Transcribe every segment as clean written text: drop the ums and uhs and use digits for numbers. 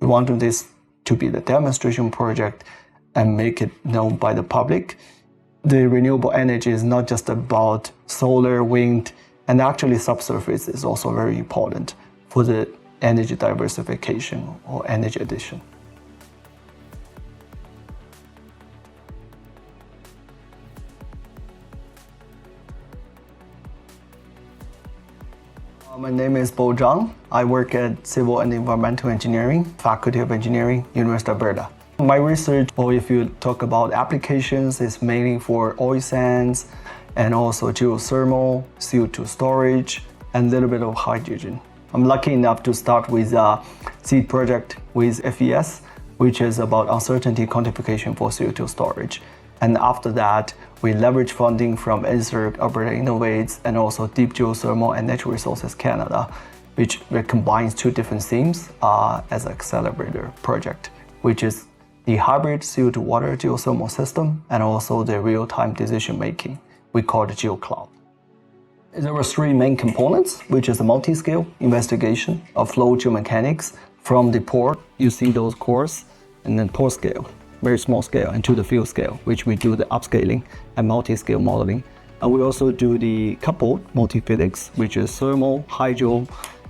We wanted this to be the demonstration project and make it known by the public. The renewable energy is not just about solar, wind, and actually subsurface is also very important for the energy diversification or energy addition. My name is Zhang. I work at Civil and Environmental Engineering, Faculty of Engineering, University of Alberta. My research, or if you talk about applications, is mainly for oil sands and also geothermal, CO2 storage, and a little bit of hydrogen. I'm lucky enough to start with a seed project with FES, which is about uncertainty quantification for CO2 storage. And after that, we leverage funding from NSERC, Alberta Innovates, and also Deep Geothermal and Natural Resources Canada, which combines two different themes as an accelerator project, which is the hybrid CO2-water geothermal system and also the real-time decision-making. We call it GeoCloud. There were three main components, which is a multi-scale investigation of flow geomechanics from the pore. You see those cores, and then pore scale, very small scale, and to the field scale, which we do the upscaling and multi-scale modeling. And we also do the coupled multi-physics, which is thermal, hydro,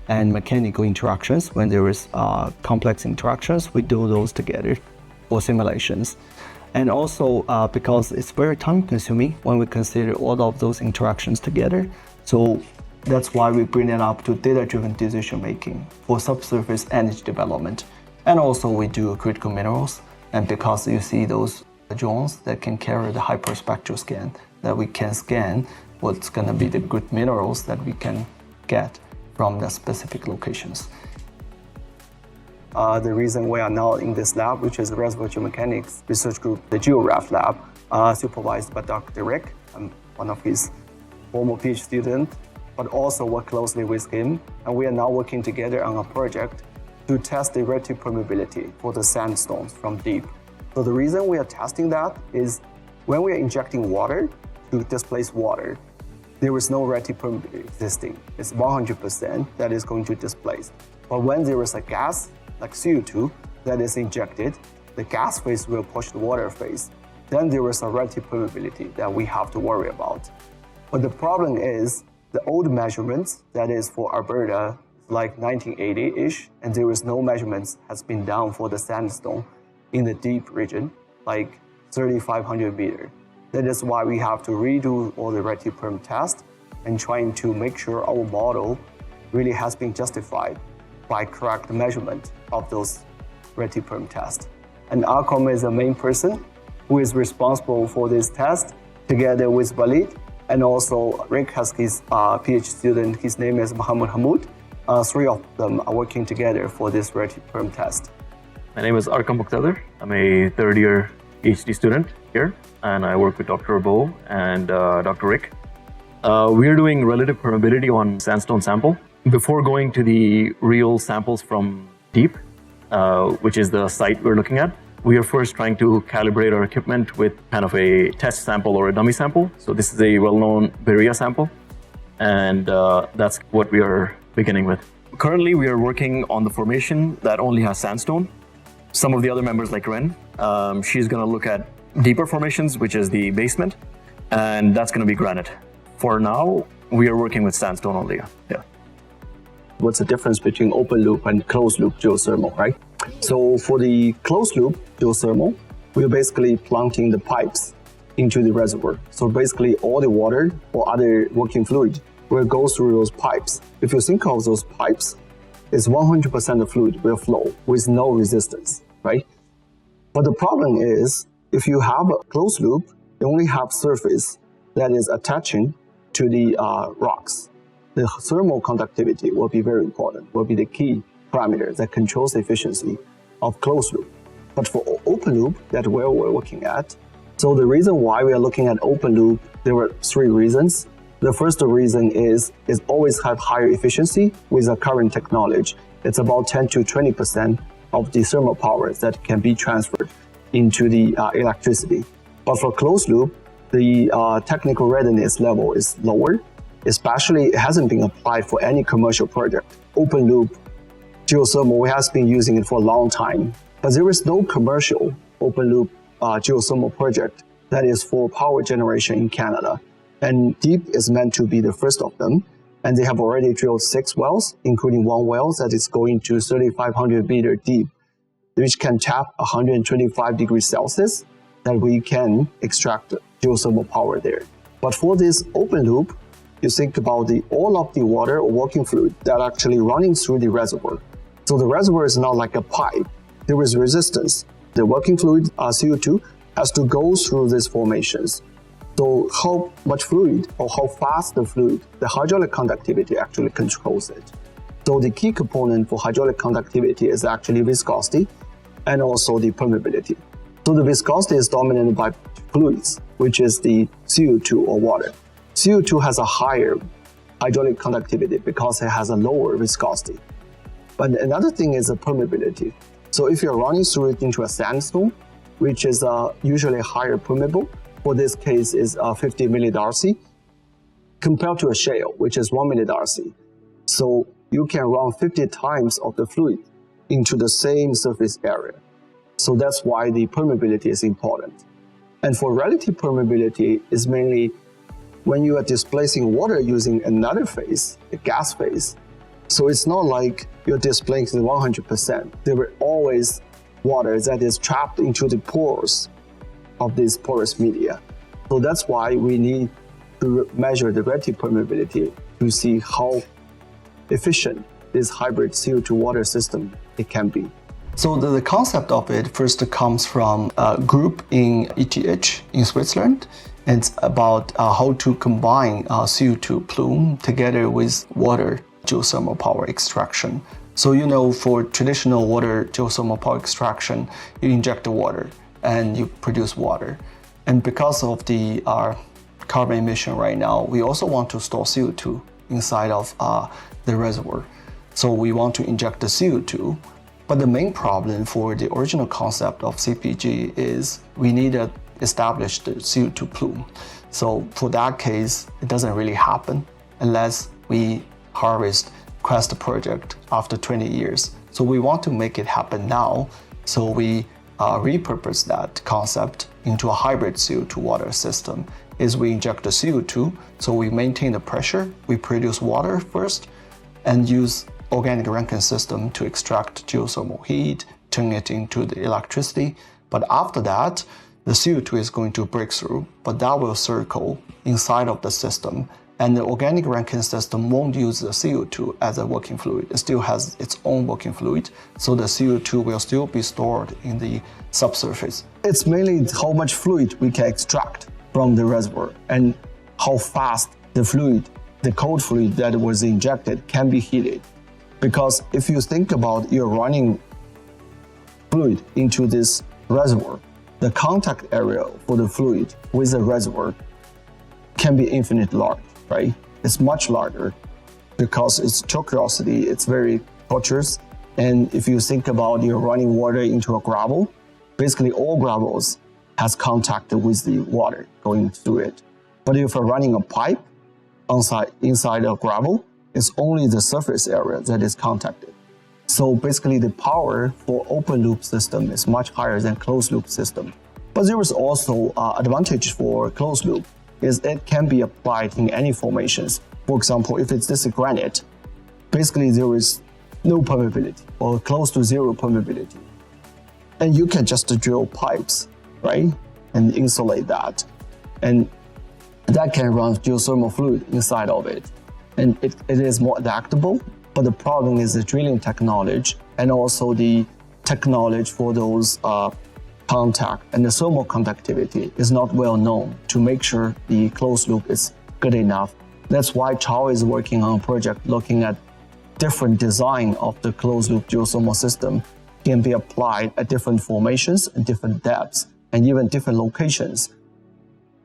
and mechanical interactions. When there is complex interactions, we do those together for simulations. And also because it's very time consuming when we consider all of those interactions together. So that's why we bring it up to data-driven decision making for subsurface energy development. And also we do critical minerals. And because you see those drones that can carry the hyperspectral scan, that we can scan what's going to be the good minerals that we can get from the specific locations. The reason we are now in this lab, which is the Reservoir Geomechanics Research Group, the GeoRef lab, supervised by Dr. Rick. I'm one of his former PhD students, but also work closely with him. And we are now working together on a project to test the relative permeability for the sandstones from deep. So the reason we are testing that is when we are injecting water to displace water, there is no relative permeability existing. It's 100% that is going to displace. But when there is a gas, like CO2, that is injected, the gas phase will push the water phase. Then there is a relative permeability that we have to worry about. But the problem is the old measurements, that is for Alberta, like 1980-ish, and there is no measurements has been done for the sandstone in the deep region, like 3,500 meters. That is why we have to redo all the relative perm tests and trying to make sure our model really has been justified by correct measurement of those relative perm tests. And Arcom is the main person who is responsible for this test, together with Walid, and also Rick has his PhD student, his name is Muhammad Hamoud. Three of them are working together for this relative perm test. My name is Arkham Muqtadir. I'm a third-year PhD student here, and I work with Dr. Bo and Dr. Rick. We're doing relative permeability on sandstone sample. Before going to the real samples from deep, which is the site we're looking at, we are first trying to calibrate our equipment with kind of a test sample or a dummy sample. So this is a well-known Berea sample, and that's what we are beginning with. Currently, we are working on the formation that only has sandstone. Some of the other members, like Ren, she's going to look at deeper formations, which is the basement, and that's going to be granite. For now, we are working with sandstone only. Yeah. What's the difference between open loop and closed loop geothermal, right? So for the closed loop geothermal, we're basically planting the pipes into the reservoir. So basically all the water or other working fluid will go through those pipes. If you think of those pipes, it's 100% of fluid will flow with no resistance, right? But the problem is, if you have a closed loop, you only have surface that is attaching to the rocks. The thermal conductivity will be very important, will be the key parameter that controls the efficiency of closed loop. But for open loop, that's where we're looking at. So the reason why we are looking at open loop, there were three reasons. The first reason is it always have higher efficiency with the current technology. It's about 10 to 20% of the thermal power that can be transferred into the electricity. But for closed loop, the technical readiness level is lower, especially it hasn't been applied for any commercial project. Open loop geothermal, we have been using it for a long time, but there is no commercial open loop geothermal project that is for power generation in Canada. And Deep is meant to be the first of them. And they have already drilled 6 wells, including 1 well that is going to 3,500 meter deep, which can tap 125 degrees Celsius, that we can extract geothermal power there. But for this open loop, you think about all of the water or working fluid that are actually running through the reservoir. So the reservoir is not like a pipe. There is resistance. The working fluid, CO2, has to go through these formations. So how much fluid or how fast the fluid, the hydraulic conductivity actually controls it. So the key component for hydraulic conductivity is actually viscosity and also the permeability. So the viscosity is dominated by fluids, which is the CO2 or water. CO2 has a higher hydraulic conductivity because it has a lower viscosity. But another thing is the permeability. So if you're running through it into a sandstone, which is usually higher permeable, for this case is 50 millidarcy, compared to a shale, which is 1 millidarcy. So you can run 50 times of the fluid into the same surface area. So that's why the permeability is important. And for relative permeability is mainly when you are displacing water using another phase, the gas phase. So it's not like you're displacing 100%. There will always water that is trapped into the pores of this porous media. So that's why we need to measure the relative permeability to see how efficient this hybrid CO2 water system it can be. So the concept of it first comes from a group in ETH in Switzerland. It's about how to combine CO2 plume together with water geothermal power extraction. So for traditional water geothermal power extraction, you inject the water and you produce water. And because of the carbon emission right now, we also want to store CO2 inside of the reservoir. So we want to inject the CO2. But the main problem for the original concept of CPG is we need to establish the CO2 plume. So for that case, it doesn't really happen unless we harvest Quest project after 20 years. So we want to make it happen now. So we repurpose that concept into a hybrid CO2 water system. Is we inject the CO2, so we maintain the pressure, we produce water first, and use organic Rankine system to extract geothermal heat, turn it into the electricity. But after that, the CO2 is going to break through, but that will circle inside of the system. And the organic Rankine system won't use the CO2 as a working fluid. It still has its own working fluid, so the CO2 will still be stored in the subsurface. It's mainly how much fluid we can extract from the reservoir and how fast the fluid, the cold fluid that was injected, can be heated. Because if you think about you're running fluid into this reservoir, the contact area for the fluid with the reservoir can be infinite large. Right? It's much larger because its tortuosity, it's very tortuous. And if you think about you're running water into a gravel, basically all gravels has contact with the water going through it. But if you're running a pipe inside a gravel, it's only the surface area that is contacted. So basically the power for open loop system is much higher than closed loop system. But there is also advantage for closed loop. Is it can be applied in any formations. For example, if it's this granite, basically there is no permeability or close to zero permeability. And you can just drill pipes, right? And insulate that. And that can run geothermal fluid inside of it. And it is more adaptable, but the problem is the drilling technology and also the technology for those contact and the thermal conductivity is not well known to make sure the closed loop is good enough. That's why Chao is working on a project looking at different design of the closed loop geothermal system can be applied at different formations and different depths and even different locations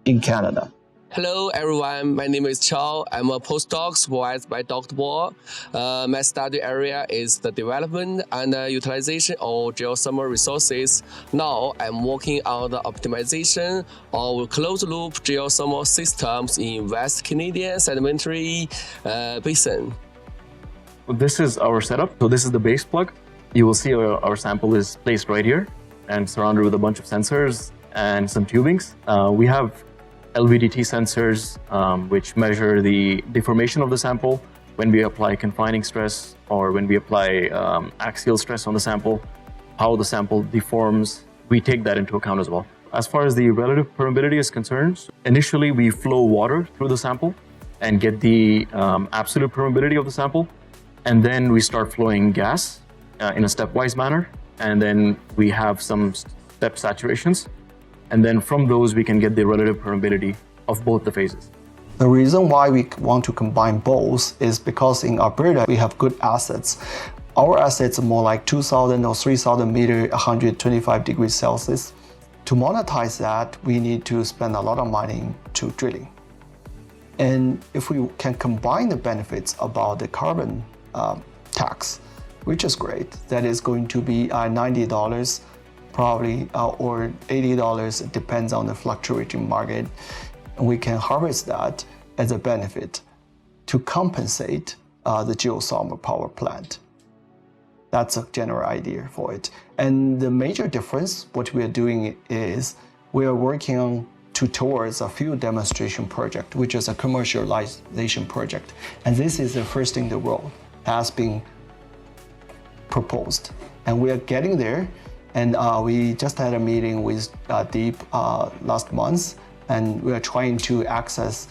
in Canada. Hello everyone, my name is Chao. I'm a postdoc supervised by Dr. Bo. My study area is the development and utilization of geothermal resources. Now I'm working on the optimization of closed-loop geothermal systems in West Canadian Sedimentary Basin. This is our setup. So this is the base plug. You will see our sample is placed right here and surrounded with a bunch of sensors and some tubings. We have LVDT sensors, which measure the deformation of the sample when we apply confining stress or when we apply axial stress on the sample, how the sample deforms. We take that into account as well. As far as the relative permeability is concerned, initially we flow water through the sample and get the absolute permeability of the sample. And then we start flowing gas in a stepwise manner. And then we have some step saturations. And then from those, we can get the relative permeability of both the phases. The reason why we want to combine both is because in Alberta, we have good assets. Our assets are more like 2,000 or 3,000 meter, 125 degrees Celsius. To monetize that, we need to spend a lot of money to drilling. And if we can combine the benefits about the carbon tax, which is great, that is going to be $90 probably, or $80, it depends on the fluctuating market. And we can harvest that as a benefit to compensate the geothermal power plant. That's a general idea for it. And the major difference, what we are doing is we are working on towards a field demonstration project, which is a commercialization project. And this is the first in the world has been proposed. And we are getting there. And we just had a meeting with Deep last month, and we are trying to access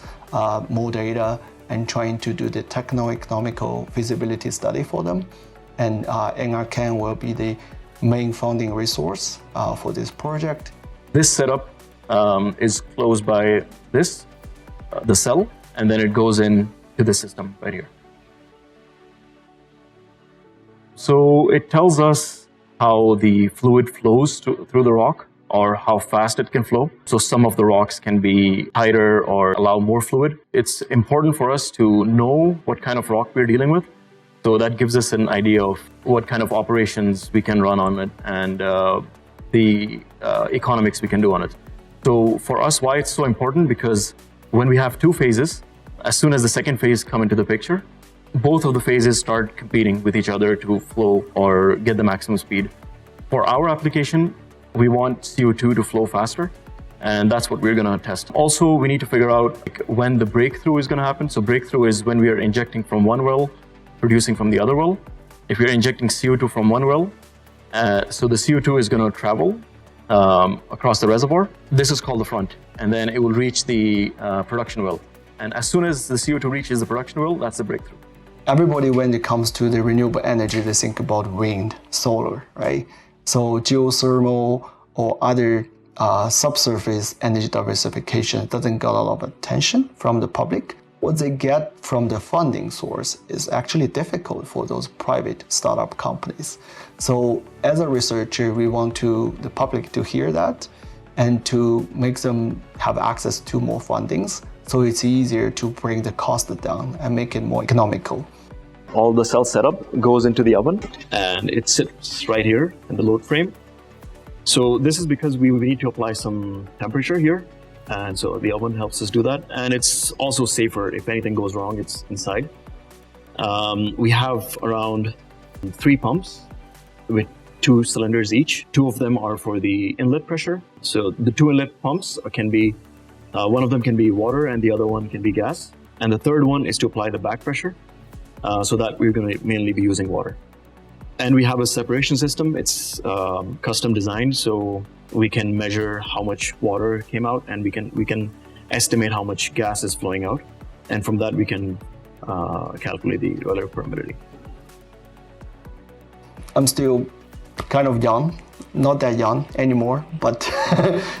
more data and trying to do the techno-economical feasibility study for them. And NRCan will be the main funding resource for this project. This setup is closed by this, the cell, and then it goes into the system right here. So it tells us how the fluid flows through the rock or how fast it can flow. So some of the rocks can be tighter or allow more fluid. It's important for us to know what kind of rock we're dealing with. So that gives us an idea of what kind of operations we can run on it and the economics we can do on it. So for us, why it's so important, because when we have two phases, as soon as the second phase come into the picture, both of the phases start competing with each other to flow or get the maximum speed. For our application, we want CO2 to flow faster, and that's what we're going to test. Also, we need to figure out when the breakthrough is going to happen. So breakthrough is when we are injecting from one well, producing from the other well. If we're injecting CO2 from one well, so the CO2 is going to travel across the reservoir. This is called the front, and then it will reach the production well. And as soon as the CO2 reaches the production well, that's the breakthrough. Everybody, when it comes to the renewable energy, they think about wind, solar, right? So geothermal or other subsurface energy diversification doesn't get a lot of attention from the public. What they get from the funding source is actually difficult for those private startup companies. So as a researcher, we want the public to hear that and to make them have access to more fundings. So it's easier to bring the cost down and make it more economical. All the cell setup goes into the oven and it sits right here in the load frame. So this is because we need to apply some temperature here. And so the oven helps us do that. And it's also safer. If anything goes wrong, it's inside. We have around 3 pumps with 2 cylinders each. 2 of them are for the inlet pressure. So the 2 inlet pumps can be, one of them can be water and the other one can be gas. And the third one is to apply the back pressure. So that we're going to mainly be using water. And we have a separation system. It's custom designed, so we can measure how much water came out, and we can estimate how much gas is flowing out, and from that we can calculate the relative permeability. I'm still kind of young, not that young anymore, but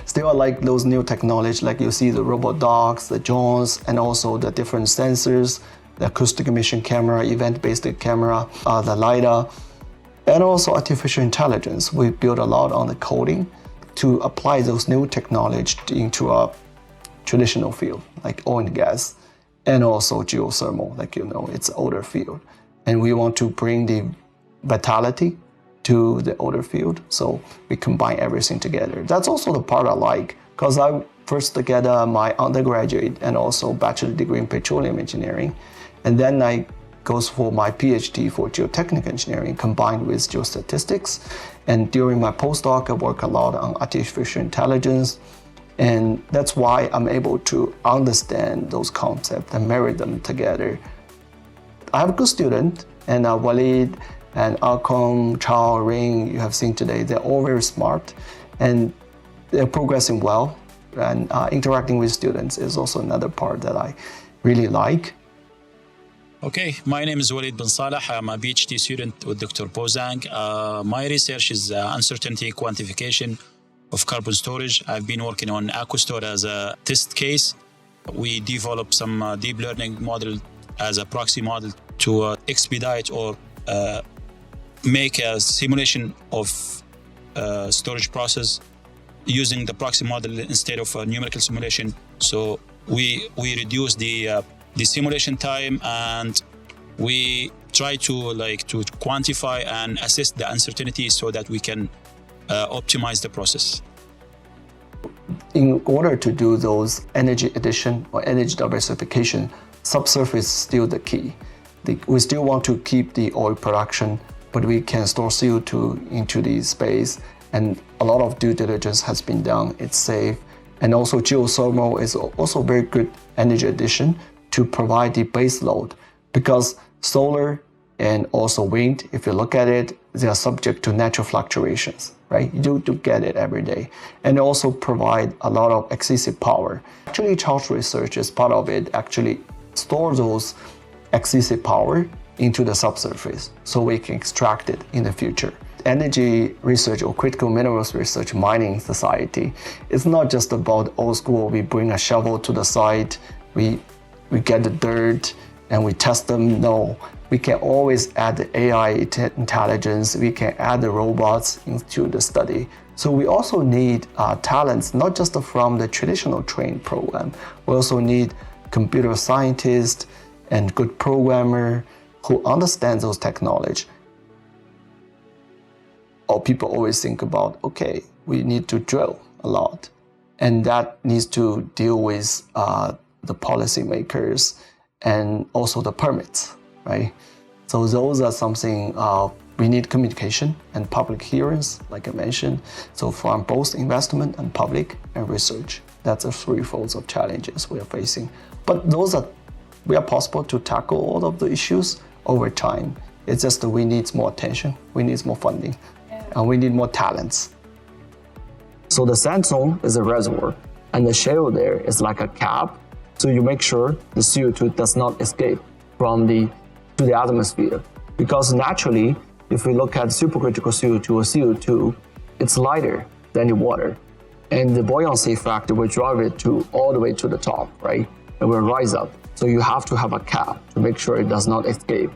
still I like those new technology. Like you see the robot dogs, the drones, and also the different sensors, the acoustic emission camera, event-based camera, the LiDAR, and also artificial intelligence. We build a lot on the coding to apply those new technology into a traditional field, like oil and gas, and also geothermal, like it's an older field. And we want to bring the vitality to the older field, so we combine everything together. That's also the part I like, because I first get my undergraduate and also bachelor degree in petroleum engineering, and then I goes for my PhD for geotechnical engineering combined with geostatistics. And during my postdoc, I work a lot on artificial intelligence. And that's why I'm able to understand those concepts and marry them together. I have a good student, and Walid and Akon, Chao, Ring, you have seen today, they're all very smart and they're progressing well. And interacting with students is also another part that I really like. Okay, my name is Walid bin Saleh. I'm a PhD student with Dr. Zhang. My research is uncertainty quantification of carbon storage. I've been working on AquaStore as a test case. We developed some deep learning model as a proxy model to expedite or make a simulation of storage process using the proxy model instead of a numerical simulation. So we reduce the simulation time, and we try to quantify and assess the uncertainty so that we can optimize the process. In order to do those energy addition or energy diversification, subsurface is still the key. We still want to keep the oil production, but we can store CO2 into the space, and a lot of due diligence has been done. It's safe, and also geothermal is also very good energy addition to provide the base load, because solar and also wind, if you look at it, they are subject to natural fluctuations, right? You do get it every day. And also provide a lot of excessive power. Actually, Chao's research is part of it, actually store those excessive power into the subsurface so we can extract it in the future. Energy research or critical minerals research mining society, it's not just about old school, we bring a shovel to the site, we get the dirt and we test them. No, we can always add the AI intelligence, we can add the robots into the study. So we also need talents, not just from the traditional training program. We also need computer scientists and good programmer who understand those technology. Or people always think about, okay, we need to drill a lot. And that needs to deal with the policymakers and also the permits, right? So those are something we need communication and public hearings, like I mentioned. So from both investment and public and research, that's a threefold of challenges we are facing. But we are possible to tackle all of the issues over time. It's just that we need more attention, we need more funding, and we need more talents. So the sandstone is a reservoir, and the shale there is like a cap. So you make sure the CO2 does not escape to the atmosphere. Because naturally, if we look at supercritical CO2 or CO2, it's lighter than the water. And the buoyancy factor will drive it all the way to the top, right? It will rise up. So you have to have a cap to make sure it does not escape.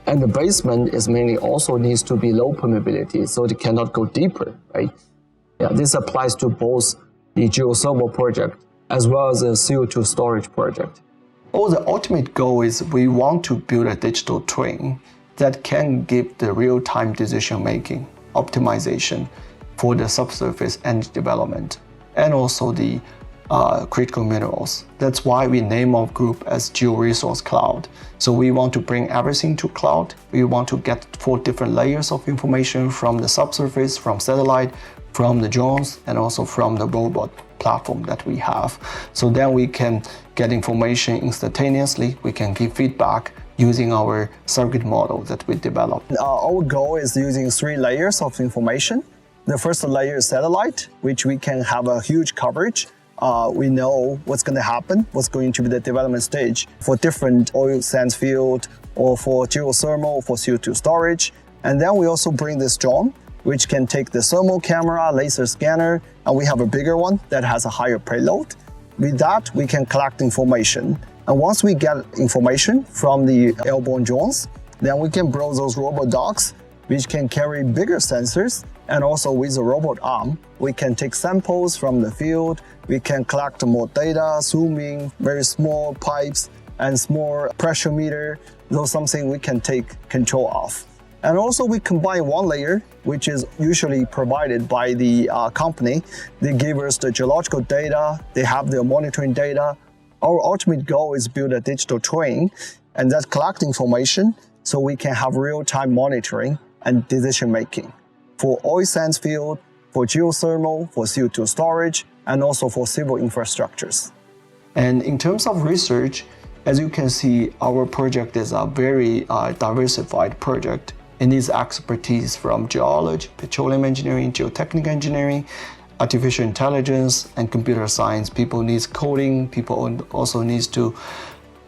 And the basement is mainly also needs to be low permeability, so it cannot go deeper, right? Yeah, this applies to both the geothermal project as well as the CO2 storage project. The ultimate goal is we want to build a digital twin that can give the real-time decision-making, optimization for the subsurface energy development, and also the critical minerals. That's why we name our group as GeoResourceCloud. So we want to bring everything to cloud. We want to get 4 different layers of information from the subsurface, from satellite, from the drones, and also from the robot platform that we have. So then we can get information instantaneously. We can give feedback using our circuit model that we developed. Our goal is using 3 layers of information. The first layer is satellite, which we can have a huge coverage. We know what's going to happen, what's going to be the development stage for different oil sands field, or for geothermal, for CO2 storage. And then we also bring this drone, which can take the thermal camera, laser scanner, and we have a bigger one that has a higher payload. With that, we can collect information. And once we get information from the airborne drones, then we can build those robot dogs, which can carry bigger sensors. And also with a robot arm, we can take samples from the field. We can collect more data, zooming, very small pipes and small pressure meter. Those something we can take control of. And also we combine one layer, which is usually provided by the company. They give us the geological data, they have their monitoring data. Our ultimate goal is build a digital twin and that collect information so we can have real-time monitoring and decision-making for oil sands field, for geothermal, for CO2 storage, and also for civil infrastructures. And in terms of research, as you can see, our project is a very diversified project. It needs expertise from geology, petroleum engineering, geotechnical engineering, artificial intelligence, and computer science. People need coding. People also need to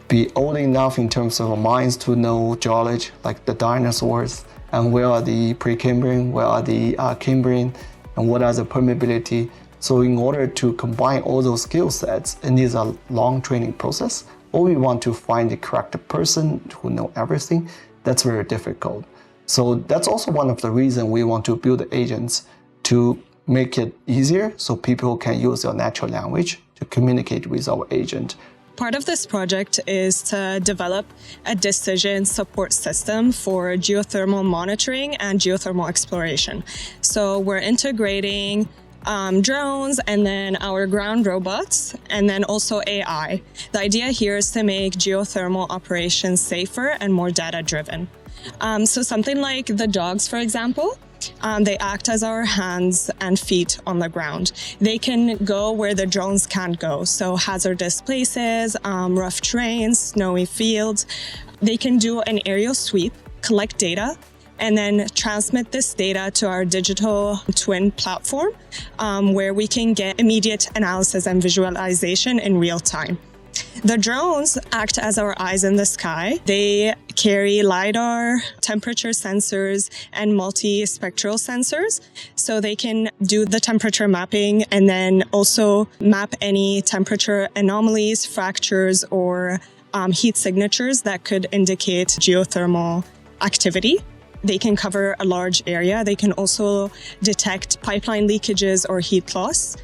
be old enough in terms of minds to know geology, like the dinosaurs, and where are the Precambrian, where are the Cambrian, and what are the permeability. So in order to combine all those skill sets, it needs a long training process. Or we want to find the correct person who knows everything. That's very difficult. So that's also one of the reasons we want to build agents to make it easier so people can use their natural language to communicate with our agent. Part of this project is to develop a decision support system for geothermal monitoring and geothermal exploration. So we're integrating drones and then our ground robots and then also AI. The idea here is to make geothermal operations safer and more data-driven. So something like the dogs, for example, they act as our hands and feet on the ground. They can go where the drones can't go, so hazardous places, rough terrains, snowy fields. They can do an aerial sweep, collect data, and then transmit this data to our digital twin platform, where we can get immediate analysis and visualization in real time. The drones act as our eyes in the sky. They carry LiDAR, temperature sensors, and multi-spectral sensors, so they can do the temperature mapping and then also map any temperature anomalies, fractures, or heat signatures that could indicate geothermal activity. They can cover a large area. They can also detect pipeline leakages or heat loss.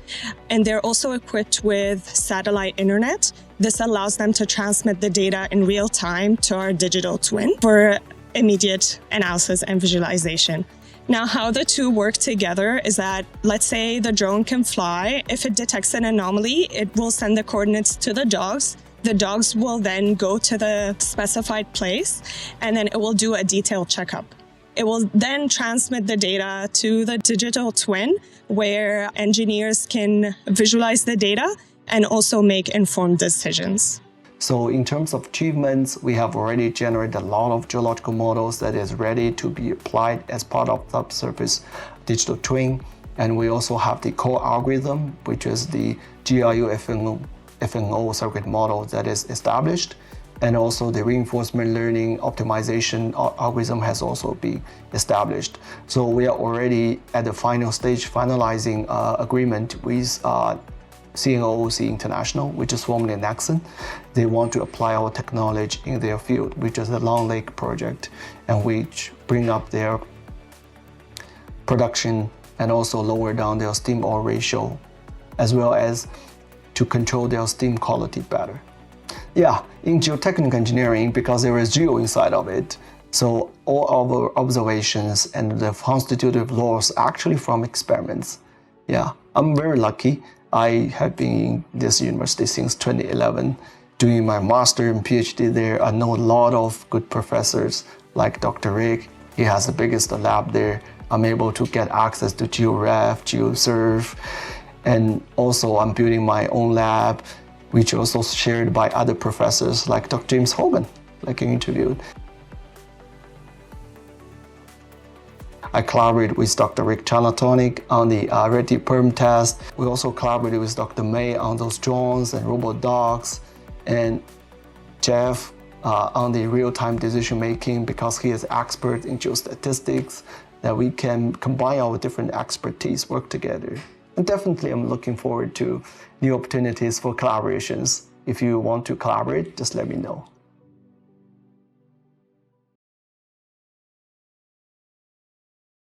And they're also equipped with satellite internet. This allows them to transmit the data in real time to our digital twin for immediate analysis and visualization. Now, how the two work together is that, let's say the drone can fly. If it detects an anomaly, it will send the coordinates to the dogs. The dogs will then go to the specified place, and then it will do a detailed checkup. It will then transmit the data to the digital twin, where engineers can visualize the data and also make informed decisions. So in terms of achievements, we have already generated a lot of geological models that is ready to be applied as part of subsurface digital twin. And we also have the core algorithm, which is the GRU FNO circuit model that is established. And also the reinforcement learning optimization algorithm has also been established. So we are already at the final stage finalizing agreement with CNOOC International, which is formerly Nexen. They want to apply our technology in their field, which is the Long Lake project, and which bring up their production and also lower down their steam oil ratio, as well as to control their steam quality better. Yeah, in geotechnical engineering, because there is geo inside of it, so all our observations and the constitutive laws actually from experiments. Yeah, I'm very lucky. I have been in this university since 2011, doing my master and PhD there. I know a lot of good professors like Dr. Rick. He has the biggest lab there. I'm able to get access to GeoRef, GeoSurf, and also I'm building my own lab, which is also shared by other professors like Dr. James Hogan, like you interviewed. I collaborated with Dr. Rick Chalatonic on the Ready Perm test. We also collaborated with Dr. May on those drones and robot dogs, and Jeff on the real-time decision-making, because he is expert in geostatistics, that we can combine our different expertise, work together. And definitely I'm looking forward to new opportunities for collaborations. If you want to collaborate, just let me know.